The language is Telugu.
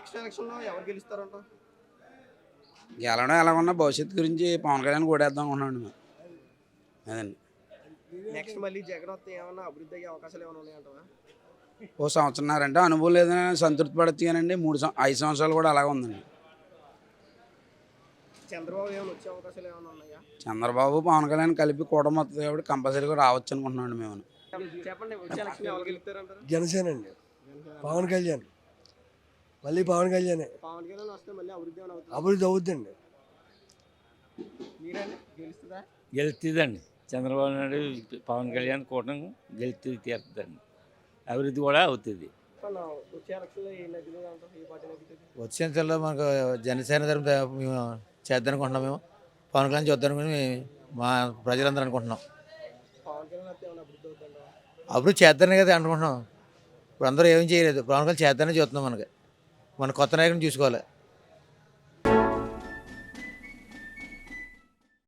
నెక్స్ట్ ఎలక్షన్లో ఎవరు గెలుస్తారంట? గెలవడం ఎలా ఉన్నా భవిష్యత్తు గురించి పవన్ కళ్యాణ్ ఓడేద్దాం అనుకున్నాను మేము. అదండి. నెక్స్ట్ మళ్ళీ జగన్ వస్తే ఏమన్నా అభివృద్ధి అయ్యే అవకాశాలు ఏమైనా ఉన్నాయంటావా? ఓ సంవత్సరం అంటే అనుభవం లేదని సంతృప్తి పడచ్చు కానండి 5 సంవత్సరాలు కూడా అలాగే ఉందండి. చంద్రబాబు ఏమైనా వచ్చే అవకాశాలు ఏమైనా ఉన్నాయా? చంద్రబాబు పవన్ కళ్యాణ్ కలిపి కూటమి వస్తుంది కాబట్టి కంపల్సరీగా రావచ్చు అనుకుంటున్నాను మేము. చెప్పండి, వచ్చే ఎలక్షన్ ఎవరు గెలుస్తారంటారు? జనసేన అండి, పవన్ కళ్యాణ్. మళ్ళీ పవన్ కళ్యాణ్ పవన్ కళ్యాణ్ వస్తే మళ్ళీ అభివృద్ధి ఏమైనా అవుతుంది? అభివృద్ధి అవుద్దండి. మీరండి గెలుస్తుందా? గెలుస్తుందండి. చంద్రబాబు నాయుడు పవన్ కళ్యాణ్ కూటమి గెలుస్తుంది, తీరుతుందండి. అభివృద్ధి కూడా అవుతుంది. వచ్చే ఎలక్షన్లో ఏ నగ్గుతుంది అంటారు? ఏ పార్టీ నగ్గుతుంది? వచ్చే ఎన్నికల్లో మనకు జనసేన తరఫున మేము చేద్దాం అనుకుంటున్నాం. మేము పవన్ కళ్యాణ్ చూద్దాం అనుకుని మా ప్రజలందరూ అనుకుంటున్నాం. పవన్ కళ్యాణ్ వస్తే ఏమైనా అభివృద్ధి అవుతుందా? అభివృద్ధి చేద్దానే కదా అనుకుంటున్నాం. ఇప్పుడు అందరూ ఏం చేయలేదు, పవన్ కళ్యాణ్ చేద్దానే చూస్తున్నాం. మన కొత్త నాయకుని చూసుకోవాలి.